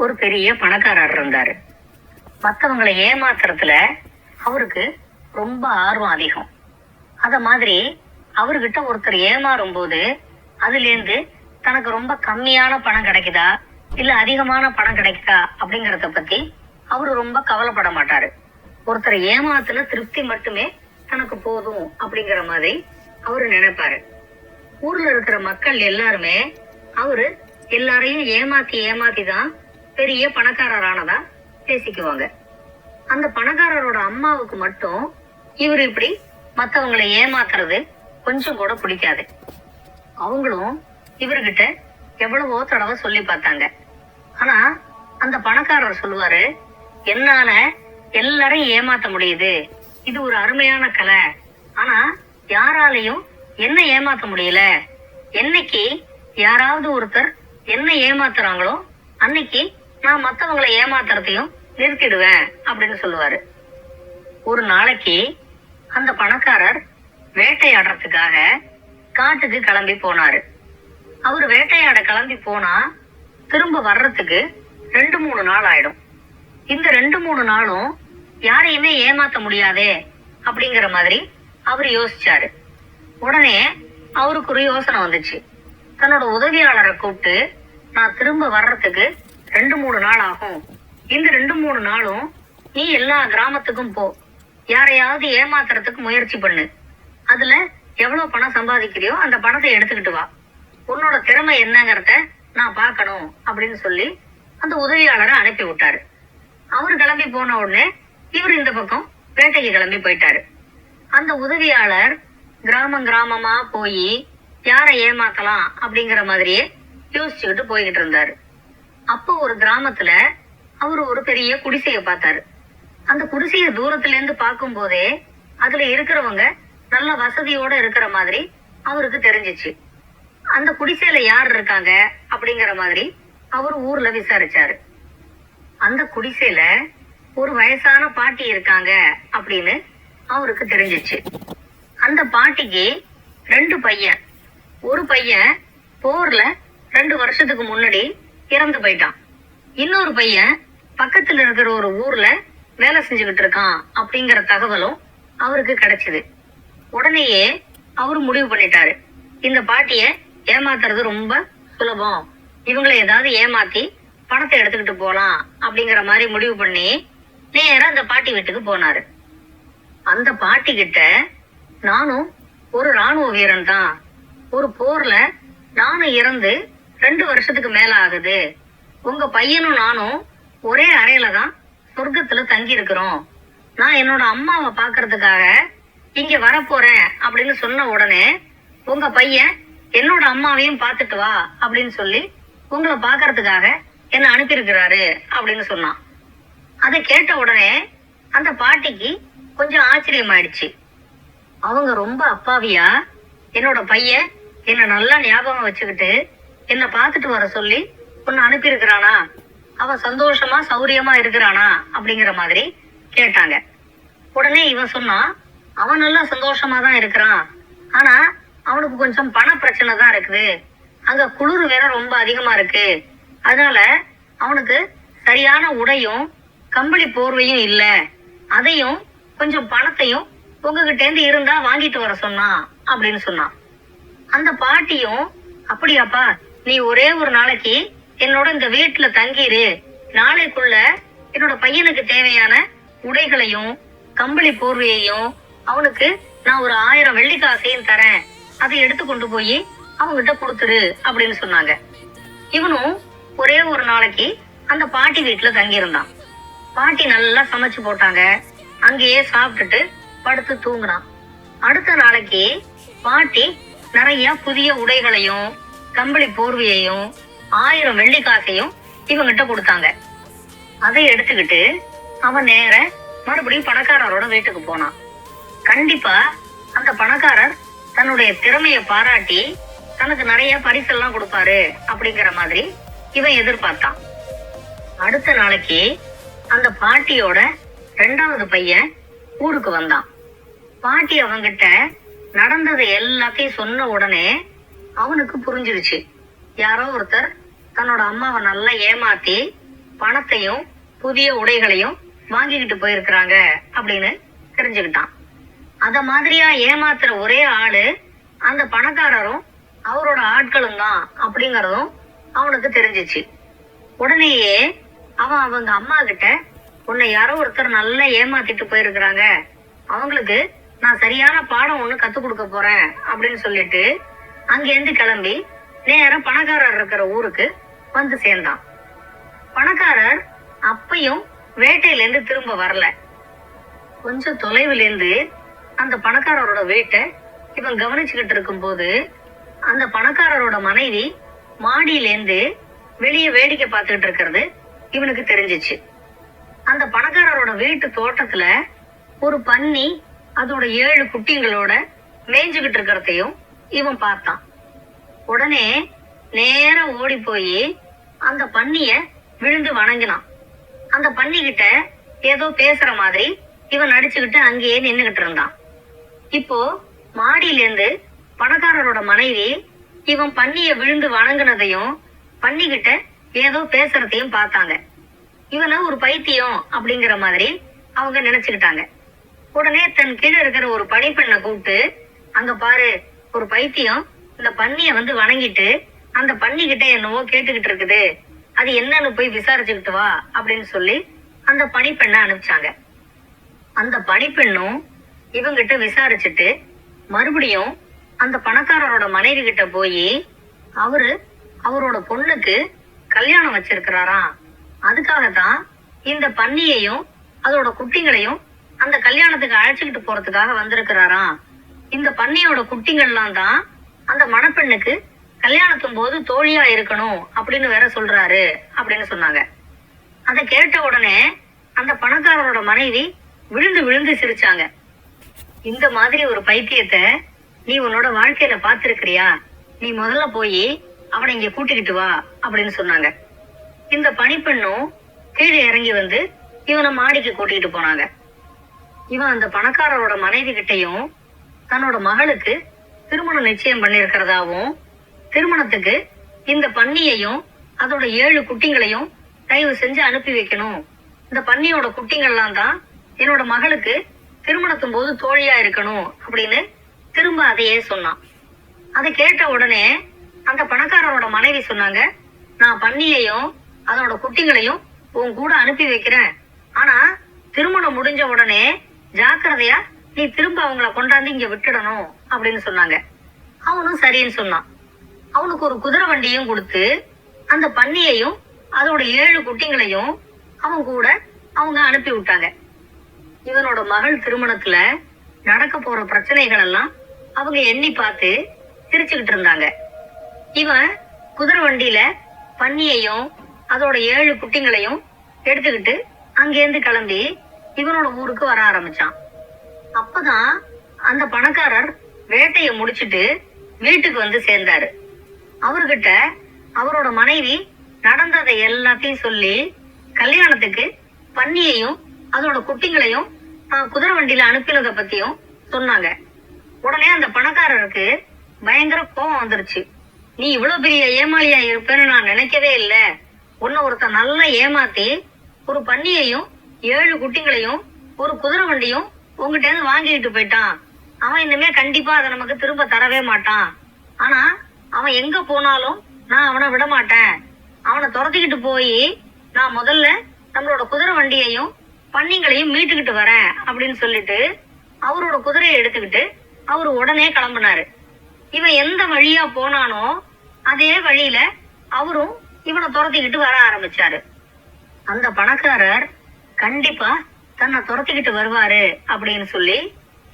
ஒரு பெரிய பணக்காரர் இருந்தாரு. மற்றவங்களை ஏமாத்துறதுல அவருக்கு ரொம்ப ஆர்வம் அதிகம். அத மாதிரி அவர்கிட்ட ஒருத்தர் ஏமாறும் போது அதுலேருந்து தனக்கு ரொம்ப கம்மியான பணம் கிடைக்குதா இல்ல அதிகமான பணம் கிடைக்குதா அப்படிங்கறத பத்தி அவரு ரொம்ப கவலைப்பட மாட்டாரு. ஒருத்தர் ஏமாத்துல திருப்தி மட்டுமே தனக்கு போதும் அப்படிங்கிற மாதிரி அவரு நினைப்பாரு. ஊர்ல இருக்கிற மக்கள் எல்லாருமே அவரு எல்லாரையும் ஏமாத்தி தான் பெரிய பணக்காரரானதா பேசிக்குவாங்க. அந்த பணக்காரரோட அம்மாவுக்கு மட்டும் இவரு இப்படி மத்தவங்களை ஏமாத்துறது கொஞ்சம் கூட பிடிக்காது. அவங்களும் இவர்கிட்ட எவ்வளவோ தடவை சொல்லி பார்த்தாங்க. ஆனா அந்த பணக்காரர் சொல்லுவாரு, என்னால எல்லாரையும் ஏமாத்த முடியுது, இது ஒரு அருமையான கலை. ஆனா யாராலையும் என்ன ஏமாத்த முடியல. என்னைக்கு யாராவது ஒருத்தர் என்ன ஏமாத்துறாங்களோ அன்னைக்கு நான் மத்தவங்களை ஏமாத்துறதையும் நிறுத்திடுவேன் அப்படின்னு சொல்லுவாரு. ஒரு நாளைக்கு அந்த பணக்காரர் வேட்டையாடுறதுக்காக காட்டுக்கு கிளம்பி போனாரு. அவரு வேட்டையாட கிளம்பி போனா திரும்ப வர்றதுக்கு 2-3 நாள் ஆயிடும். இந்த 2-3 நாளும் யாரையுமே ஏமாத்த முடியாதே அப்படிங்கிற மாதிரி அவர் யோசிச்சாரு. உடனே அவருக்கு ஒரு யோசனை வந்துச்சு. தன்னோட உதவியாளரை கூப்பிட்டு, நான் திரும்ப வர்றதுக்கு 2-3 நாள் ஆகும், இந்த 2-3 நாளும் நீ எல்லா கிராமத்துக்கும் போ, யாரையாவது ஏமாத்துறதுக்கு முயற்சி பண்ணு, அதுல எவ்வளவு பணம் சம்பாதிக்கிறியோ அந்த பணத்தை எடுத்துக்கிட்டு வா, உன்னோட திறமை என்னங்கறத நான் பாக்கணும் அப்படின்னு சொல்லி அந்த உதவியாளரை அனுப்பி விட்டாரு. அவரு கிளம்பி போன உடனே இவர் இந்த பக்கம் வேட்டைக்கு கிளம்பி போயிட்டாரு. அந்த உதவியாளர் கிராமமா போய் யாரை ஏமாத்தலாம் அப்படிங்கிற மாதிரியே யோசிச்சுக்கிட்டு போய்கிட்டு இருந்தாரு. அப்போ ஒரு கிராமத்துல அவரு ஒரு பெரிய குடிசைய பார்த்தாரு. அந்த குடிசைய தூரத்துல இருந்து பார்க்கும் போதே அதுல இருக்கிறவங்க நல்ல வசதியோட இருக்கிற மாதிரி அவருக்கு தெரிஞ்சிச்சு. அந்த குடிசையில யார் இருக்காங்க அப்படிங்கிற மாதிரி அவர் ஊர்ல விசாரிச்சாரு. அந்த குடிசையில ஒரு வயசான பாட்டி இருக்காங்க அப்படின்னு அவருக்கு தெரிஞ்சிச்சு. அந்த பாட்டிக்கு 2 பையன். ஒரு பையன் போர்ல 2 வருஷத்துக்கு முன்னாடி இறந்து போயிட்டான். இன்னொரு பையன் பக்கத்துல இருக்கிற ஒரு ஊர்ல வேலை செஞ்சுக்கிட்டு இருக்கான் அப்படிங்கிற தகவலும் அவருக்கு கிடைச்சது. உடனேயே அவரு முடிவு பண்ணிட்டாரு, இந்த பாட்டிய ஏமாத்துறது ரொம்ப சுலபம், இவங்களை ஏதாவது ஏமாத்தி பணத்தை எடுத்துக்கிட்டு போலாம் அப்படிங்கிற மாதிரி முடிவு பண்ணி நேரா அந்த பாட்டி வீட்டுக்கு போனாரு. அந்த பாட்டி கிட்ட, நானும் ஒரு ராணுவ வீரன் தான், ஒரு போர்ல நானும் இறந்து 2 வருஷத்துக்கு மேல ஆகுது, உங்க பையனும் நானும் ஒரே அறையில தான் சொர்க்கத்துல தங்கி இருக்கிறோம், நான் என்னோட அம்மாவை பாக்குறதுக்காக இங்க வரப்போறேன் அப்படின்னு சொன்ன உடனே உங்க பையன் என்னோட அம்மாவையும் பாத்துட்டு வா அப்படின்னு சொல்லி உங்களை பாக்குறதுக்காக என்ன அனுப்பியிருக்கிறாரு அப்படின்னு சொன்னான். அதை கேட்ட உடனே அந்த பாட்டிக்கு கொஞ்சம் ஆச்சரியமாயிடுச்சு. அவங்க ரொம்ப அப்பாவியா என்னோட பையன் என்ன நல்லா ஞாபகம் வச்சுக்கிட்டு என்ன பாத்துட்டு வர சொல்லி உன்னை அனுப்பியிருக்கிறானா, அவன் சந்தோஷமா சௌரியமா இருக்கிறானா அப்படிங்கிற மாதிரி கேட்டாங்க. உடனே இவன் சொன்னா, அவன் நல்லா சந்தோஷமா தான் இருக்கிறான், ஆனா அவனுக்கு கொஞ்சம் பண பிரச்சனை தான் இருக்குது, அங்க குளிர் வேற ரொம்ப அதிகமா இருக்கு, அதனால அவனுக்கு சரியான உடையும் கம்பளி போர்வையும் இல்ல, அதையும் கொஞ்சம் பணத்தையும் உங்ககிட்ட இருந்து இருந்தா வாங்கிட்டு வர சொன்னான் அப்படின்னு சொன்னான். அந்த பாட்டியும், அப்படியாப்பா, நீ ஒரே ஒரு நாளைக்கு என்னோட இந்த வீட்டுல தங்கிரு, நாளைக்குள்ள என்னோட பையனுக்கு தேவையான உடைகளையும் கம்பளி போர்வையையும் அவனுக்கு நான் ஒரு 1000 வெள்ளிக்காசையும் தரேன், அதை எடுத்து கொண்டு போய் அவங்கிட்ட கொடுத்துரு அப்படின்னு சொன்னாங்க. இவனும் ஒரே ஒரு நாளைக்கு அந்த பாட்டி வீட்டுல தங்கி இருந்தான். பாட்டி நல்லா சமைச்சு போட்டாங்க, அங்கேயே சாப்பிட்டுட்டு படுத்து தூங்கினான். அடுத்த நாளைக்கு பாட்டி நிறைய புதிய உடைகளையும் கம்பளி போர்வையையும் 1000 வெள்ளிக்காசையும் இவங்கிட்ட கொடுத்தாங்க. அதை எடுத்துக்கிட்டு அவன் நேர மறுபடியும் பணக்காரரோட வீட்டுக்கு போனான். கண்டிப்பா அந்த பணக்காரர் தன்னுடைய திறமைய பாராட்டி தனக்கு நிறைய பரிசெல்லாம் கொடுப்பாரு அப்படிங்கிற மாதிரி இவன் எதிர்பார்த்தான். அடுத்த நாளைக்கு அந்த பாட்டியோட 2வது பையன் ஊருக்கு வந்தான். பாட்டி அவங்கிட்ட நடந்தது எல்லாத்தையும் சொன்ன உடனே அவனுக்கு புரிஞ்சிருச்சு, யாரோ ஒருத்தர் தன்னோட அம்மாவை நல்லா ஏமாத்தி பணத்தையும் புதிய உடைகளையும் வாங்கிக்கிட்டு போயிருக்கிறாங்க அப்படின்னு தெரிஞ்சுக்கிட்டான். அத மாதிரியா ஏமாத்துற ஒரே ஆளு அந்த பணக்காரரும் அவரோட ஆட்களும் தான் அப்படிங்கறதும் அவனுக்கு தெரிஞ்சிச்சு. உடனேயே அவன் அவங்க அம்மா கிட்ட, உன்னை யாரோ ஒருத்தர் நல்லா ஏமாத்திட்டு போயிருக்கிறாங்க, அவங்களுக்கு நான் சரியான பாடம் ஒண்ணு கத்து கொடுக்க போறேன் அப்படின்னு சொல்லிட்டு அங்கிருந்து கிளம்பி நேரம் பணக்காரர் இருக்கிற ஊருக்கு வந்து சேர்ந்தான். பணக்காரர் அப்பையும் வேட்டையில இருந்து திரும்ப வரல. கொஞ்சம் தொலைவுல இருந்து அந்த பணக்காரரோட வீட்டை இவன் கவனிச்சுக்கிட்டு இருக்கும் போது அந்த பணக்காரரோட மனைவி மாடியில இருந்து வெளியே வேடிக்கை பார்த்துக்கிட்டு இருக்கிறது இவனுக்கு தெரிஞ்சிச்சு. அந்த பணக்காரரோட வீட்டு தோட்டத்துல ஒரு பன்னி அதோட 7 குட்டிங்களோட மேய்ஞ்சுகிட்டு இருக்கிறதையும் இவன் பார்த்தான். உடனே நேரா ஓடி போய் அந்த பன்னிய விழுந்து வணங்கினான். அந்த பன்னி கிட்ட ஏதோ பேசுற மாதிரி இவன் நடிச்சுக்கிட்டு அங்கேயே நின்னுகிட்டு இருந்தான். இப்போ மாடியில இருந்து பணக்காரரோட மனைவி இவன் பன்னிய விழுந்து வணங்கினதையும் பன்னிக்கிட்ட ஏதோ பேசுறதையும் பார்த்தாங்க. இவனை ஒரு பைத்தியம் அப்படிங்கிற மாதிரி அவங்க நினைச்சுக்கிட்டாங்க. உடனே தன் கீழே இருக்கிற ஒரு பணிப்பெண்ணை கூப்பிட்டு, அங்க பாரு, ஒரு பைத்தியம் இந்த பன்னிய வந்து வணங்கிட்டு அந்த பன்னிக்கிட்ட என்னவோ கேட்டுக்கிட்டு இருக்குது, அது என்னன்னு போய் விசாரிச்சுக்கிட்டு வா அப்படின்னு சொல்லி அந்த பணிப்பெண்ணை அனுப்பிச்சாங்க. அந்த பணிப்பெண்ணும் இவங்கிட்ட விசாரிச்சுட்டு மறுபடியும் அந்த பணக்காரரோட மனைவி கிட்ட போய், அவரோட பொண்ணுக்கு கல்யாணம் வச்சிருக்கிறாராம், அதுக்காகத்தான் இந்த பன்னியையும் அதோட குட்டிங்களையும் அந்த கல்யாணத்துக்கு அழைச்சுக்கிட்டு போறதுக்காக வந்திருக்கிறாராம். இந்த பன்னியோட குட்டிங்கள்லாம் தான் அந்த மணப்பெண்ணுக்கு கல்யாணத்தும் போது தோழியா இருக்கணும் அப்படின்னு வேற சொல்றாரு அப்படின்னு சொன்னாங்க. அதை கேட்ட உடனே அந்த பணக்காரரோட மனைவி விழுந்து விழுந்து சிரிச்சாங்க. இந்த மாதிரி ஒரு பைத்தியத்தை நீ உன்னோட வாழ்க்கையில பாத்திருக்கிறியா? நீ முதல்ல போய் அவனை இங்க கூட்டிக்கிட்டு வா அப்படின்னு சொன்னாங்க. இந்த பணிப்பெண்ணும் கீழே இறங்கி வந்து இவனை மாடிக்கு கூட்டிகிட்டு போனாங்க. இவன் அந்த பணக்காரரோட மனைவி கிட்டையும் தன்னோட மகளுக்கு திருமணம் நிச்சயம் பண்ணிருக்கிறதாவும், திருமணத்துக்கு இந்த பன்னியையும் அதோட 7 குட்டிங்களையும் தயவு செஞ்சு அனுப்பி வைக்கணும், இந்த பன்னியோட குட்டிங்கள்லாம் தான் என்னோட மகளுக்கு திருமணத்தும் போது தோழியா இருக்கணும் அப்படின்னு திரும்ப அதையே சொன்னான். அதை கேட்ட உடனே அந்த பணக்காரரோட மனைவி சொன்னாங்க, நான் பன்னியையும் அதோட குட்டிங்களையும் உன் கூட அனுப்பி வைக்கிறேன், ஆனா திருமணம் முடிஞ்ச உடனே ஜாக்கிரதையா நீ திரும்ப அவங்கள கொண்டாந்து இங்க விட்டுடணும் அப்படின்னு சொன்னாங்க. அவனும் சரின்னு சொன்னான். அவனுக்கு ஒரு குதிரை வண்டியும் கொடுத்து அந்த பன்னியையும் அதோட 7 குட்டிங்களையும் அவன் கூட அவங்க அனுப்பி விட்டாங்க. இவனோட மகள் திருமணத்துல நடக்க போற பிரச்சனைகள் எல்லாம் அவங்க எண்ணி பார்த்து சிரிச்சுக்கிட்டு இருந்தாங்க. இவன் குதிரை வண்டியில பன்னியையும் அதோட 7 குட்டிங்களையும் எடுத்துக்கிட்டு அங்கேருந்து கிளம்பி இவனோட ஊருக்கு வர ஆரம்பிச்சான். அப்பதான் அந்த பணக்காரர் வேட்டைய முடிச்சிட்டு வீட்டுக்கு வந்து சேர்ந்தாரு. அவர்கிட்ட அவரோட மனைவி நடந்ததை எல்லாத்தையும் சொல்லி கல்யாணத்துக்கு பன்னியையும் அதோட குட்டிங்களையும் குதிரை வண்டியில அனுப்பினதை பத்தியும் சொன்னாங்க. உடனே அந்த பணக்காரருக்கு பயங்கர கோபம் வந்துருச்சு. நீ இவ்வளவு பெரிய ஏமாளியா இருப்பேன்னு நான் நினைக்கவே இல்ல. உன்னை ஒருத்தன் நல்லா ஏமாத்தி ஒரு பன்னியையும் 7 குட்டிங்களையும் ஒரு குதிரை வண்டியும் உங்ககிட்ட இருந்து வாங்கிட்டு போயிட்டான். அவன் இனிமே கண்டிப்பா அதை நமக்கு திரும்ப தரவே மாட்டான். ஆனா அவன் எங்க போனாலும் நான் அவனை விட மாட்டேன். அவனை துரத்திக்கிட்டு போய் நான் முதல்ல நம்மளோட குதிரை வண்டியையும் பன்னிங்களையும் மீட்டுக்கிட்டு வரேன் அப்படின்னு சொல்லிட்டு அவரோட குதிரையை எடுத்துக்கிட்டு அவரு உடனே கிளம்பினாரு. இவன் எந்த வழியா போனானோ அதே வழியில அவரும் இவனை துரத்திக்கிட்டு வர ஆரம்பிச்சாரு. அந்த பணக்காரர் கண்டிப்பா தன்னை துரத்திக்கிட்டு வருவாரு அப்படின்னு சொல்லி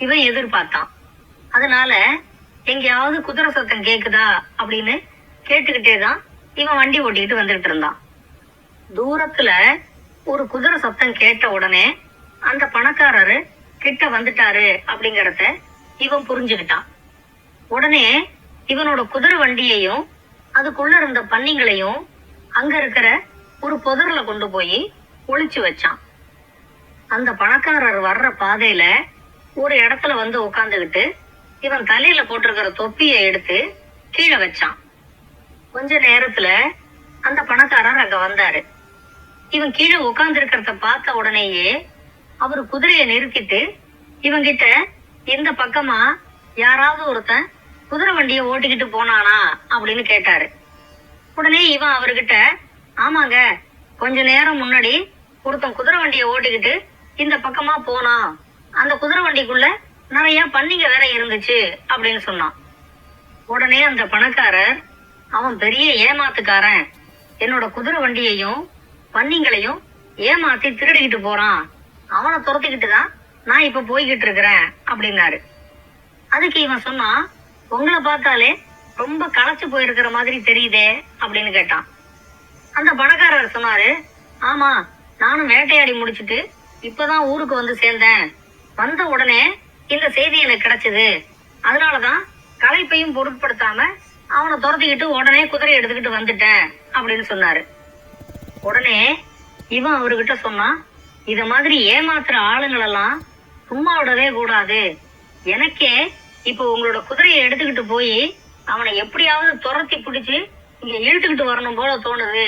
இவன் எதிர்பார்த்தான். அதனால எங்கேயாவது குதிரை சத்தம் கேக்குதா அப்படின்னு கேட்டுக்கிட்டேதான் இவன் வண்டி ஓட்டிக்கிட்டு வந்துகிட்டு இருந்தான். தூரத்துல ஒரு குதிரை சத்தம் கேட்ட உடனே அந்த பணக்காரரு கிட்ட வந்துட்டாரு அப்படிங்கறத இவன் புரிஞ்சுக்கிட்டான். உடனே இவனோட குதிரை வண்டியையும் அதுக்குள்ள இருந்த பன்னிங்களையும் அங்க இருக்கிற ஒரு புதர்ல கொண்டு போய் ஒளிச்சு வச்சான். அந்த பணக்காரர் வர்ற பாதையில ஒரு இடத்துல வந்து உட்காந்துக்கிட்டு இவன் தலையில போட்டிருக்கிற தொப்பியை எடுத்து கீழே வச்சான். கொஞ்ச நேரத்துல அந்த பணக்காரர் அங்க வந்தாரு. இவன் கீழே உட்கார்ந்து இருக்கிறத பார்த்த உடனேயே அவரு குதிரையை நிறுத்திட்டு இவங்கிட்ட இந்த பக்கமா யாராவது ஒருத்தன் குதிரை வண்டியை ஓட்டிக்கிட்டு போனானா அப்படின்னு கேட்டாரு. உடனே இவன் அவர்கிட்ட, ஆமாங்க, கொஞ்ச நேரம் முன்னாடி ஒருத்தன் குதிரை வண்டியை ஓட்டிக்கிட்டு இந்த பக்கமா போனான், அந்த குதிரை வண்டிக்குள்ள நிறைய பன்னிங்க வேற இருந்துச்சு அப்படின்னு சொன்னான். உடனே அந்த பணக்காரர், அவன் பெரிய ஏமாத்துக்காரன், என்னோட குதிரை வண்டியையும் பன்னிங்களையும் ஏமாத்தி திருடிக்கிட்டு போறான், அவனை துரத்திக்கிட்டு தான் நான் இப்ப போய்கிட்டு இருக்கிறேன் அப்படின்னாரு. அதுக்கு இவன் சொன்னா, உங்களை பார்த்தாலே ரொம்ப களைச்சு போயிருக்கிற மாதிரி தெரியுதே அப்படின்னு கேட்டான். அந்த பணக்காரர் சொன்னாரு, ஆமா, நானும் வேட்டையாடி முடிச்சிட்டு இப்பதான் ஊருக்கு வந்து சேர்ந்தேன். வந்த உடனே இந்த செய்தி எனக்கு கிடைச்சது, அதனாலதான் களைப்பையும் பொருட்படுத்தாம அவனை துரத்திக்கிட்டு உடனே குதிரை எடுத்துக்கிட்டு வந்துட்டேன் அப்படின்னு சொன்னாரு. உடனே இவன் அவர்கிட்ட சொன்னா, இத மாதிரி ஏமாத்துற ஆளுங்களெல்லாம் சும்மா விடவே கூடாது. எனக்கே இப்போ உங்களோட குதிரையை எடுத்துக்கிட்டு போய் அவனை எப்படியாவது துரத்தி பிடிச்சு இங்க இழுத்துக்கிட்டு வரணும் போல தோணுது.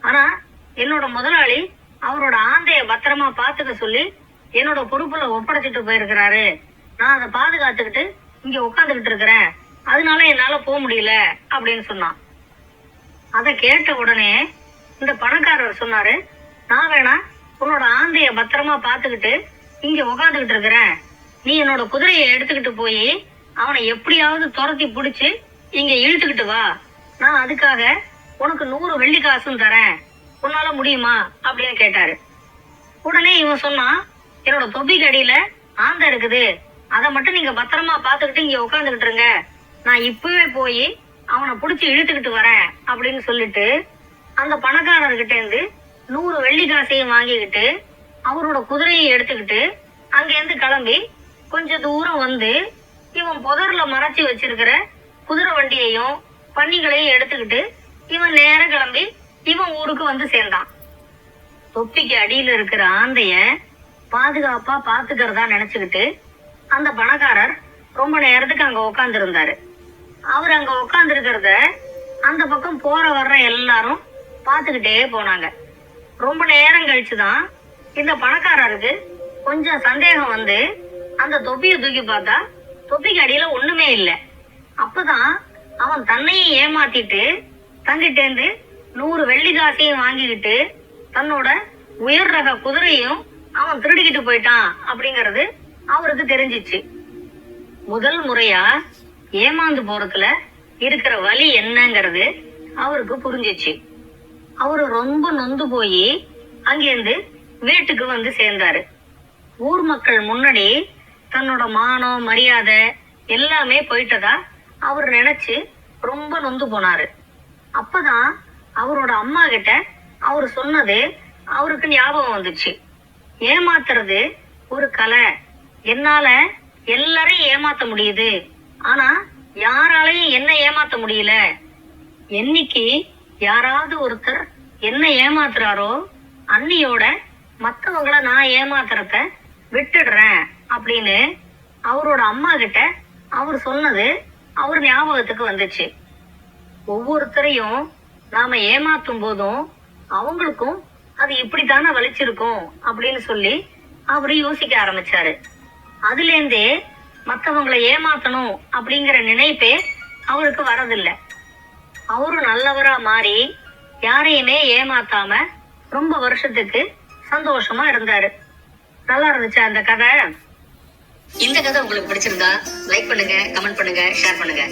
ஆனா என்னோட முதலாளி அவரோட ஆந்தைய பத்திரமா பாத்துக்க சொல்லி என்னோட பொறுப்புல ஒப்படைச்சிட்டு போயிருக்கிறாரு. நான் அதை பாதுகாத்துக்கிட்டு இங்க உட்காந்துக்கிட்டு இருக்கிறேன், அதனால என்னால போக முடியல அப்படின்னு சொன்னான். அதை கேட்ட உடனே இந்த பணக்காரர் சொன்னாரு, நான் வேணா உன்னோட ஆந்தைய பத்திரமா பாத்துக்கிட்டு இங்க உக்காந்துக்கிட்டு இருக்கிறேன், நீ என்னோட குதிரையை எடுத்துக்கிட்டு போய் அவனை எப்படியாவது துரத்தி பிடிச்சு இங்க இழுத்துக்கிட்டு வா, நான் அதுக்காக உனக்கு 100 வெள்ளி காசும் தரேன், உன்னால முடியுமா அப்படின்னு கேட்டாரு. உடனே இவன் சொன்னான், என்னோட தொப்பிக்கு அடியில ஆந்தை இருக்குது, அதை மட்டும் நீங்க பத்திரமா பாத்துக்கிட்டு இங்க உட்காந்துக்கிட்டு இருங்க, நான் இப்பவே போய் அவனை புடிச்சு இழுத்துக்கிட்டு வரேன் அப்படின்னு சொல்லிட்டு அந்த பணக்காரர்கிட்ட இருந்து 100 வெள்ளி காசையும் வாங்கிக்கிட்டு அவரோட குதிரையை எடுத்துக்கிட்டு அங்க இருந்து கிளம்பி கொஞ்ச தூரம் வந்து இவன் புதர்ல மறைச்சு வச்சிருக்கிற குதிரை வண்டியையும் பன்னிகளையும் எடுத்துக்கிட்டு இவன் நேரம் கிளம்பி இவன் ஊருக்கு வந்து சேர்ந்தான். தொப்பிக்கு அடியில இருக்கிற ஆந்தைய பாதுகாப்பா பாத்துக்கிறதா நினைச்சுக்கிட்டு அந்த பணக்காரர் ரொம்ப நேரத்துக்கு அங்க உட்கார்ந்து இருந்தாரு. அவர் அங்க உட்கார்ந்து இருக்கிறத அந்த பக்கம் போற வர்ற எல்லாரும் பாத்துக்கிட்டே போனாங்க. ரொம்ப நேரம் கழிச்சுதான் இந்த பணக்காரருக்கு கொஞ்சம் சந்தேகம் வந்து அந்த தொப்பியை தூக்கி பார்த்தா தொப்பிக்கு அடியில ஒண்ணுமே இல்லை. அப்பதான் அவன் தன்னையும் ஏமாத்திட்டு தங்கிட்டேந்து 100 வெள்ளி காசையும் வாங்கிக்கிட்டு தன்னோட உயர் ரக குதிரையும் அவன் திருடிக்கிட்டு போயிட்டான் அப்படிங்கறது அவருக்கு தெரிஞ்சிச்சு. முதல் முறையா ஏமாந்து போறதுல இருக்கிற வலி என்னங்கிறது அவருக்கு புரிஞ்சிச்சு. அவரு ரொம்ப நொந்து போய் அங்கிருந்து வீட்டுக்கு வந்து சேர்ந்தாரு. ஊர் மக்கள் முன்னாடி தன்னோட மானம் மரியாதை எல்லாமே போயிட்டதா அவர் நினைச்சு ரொம்ப நொந்து போனாரு. அப்பதான் அவரோட அம்மா கிட்ட அவரு சொன்னது அவருக்கு ஞாபகம் வந்துச்சு. ஏமாத்துறது ஒரு கலை, என்னால எல்லாரையும் ஏமாத்த முடியுது, ஆனா யாராலையும் என்ன ஏமாத்த முடியல. என்னைக்கு யாராவது ஒருத்தர் என்ன ஏமாத்துறாரோ அன்னியோட மத்தவங்கள நான் ஏமாத்துறத விட்டுடுறேன் அப்படின்னு அவரோட அம்மா கிட்ட அவர் சொன்னது அவர் ஞாபகத்துக்கு வந்துச்சு. ஒவ்வொருத்தரையும் நாம ஏமாத்தும் போதும் அவங்களுக்கும் அது இப்படித்தானே வலிச்சிருக்கும் அப்படின்னு சொல்லி அவரு யோசிக்க ஆரம்பிச்சாரு. அதுல இருந்தே மத்தவங்களை ஏமாத்தணும் அப்படிங்கிற நினைப்பே அவருக்கு வரதில்லை. அவரு நல்லவரா மாறி யாரையுமே ஏமாத்தாம ரொம்ப வருஷத்துக்கு சந்தோஷமா இருந்தாரு. நல்லா இருந்துச்சா அந்த கதை? இந்த கதை உங்களுக்கு பிடிச்சிருந்தா லைக் பண்ணுங்க, கமெண்ட் பண்ணுங்க, ஷேர் பண்ணுங்க.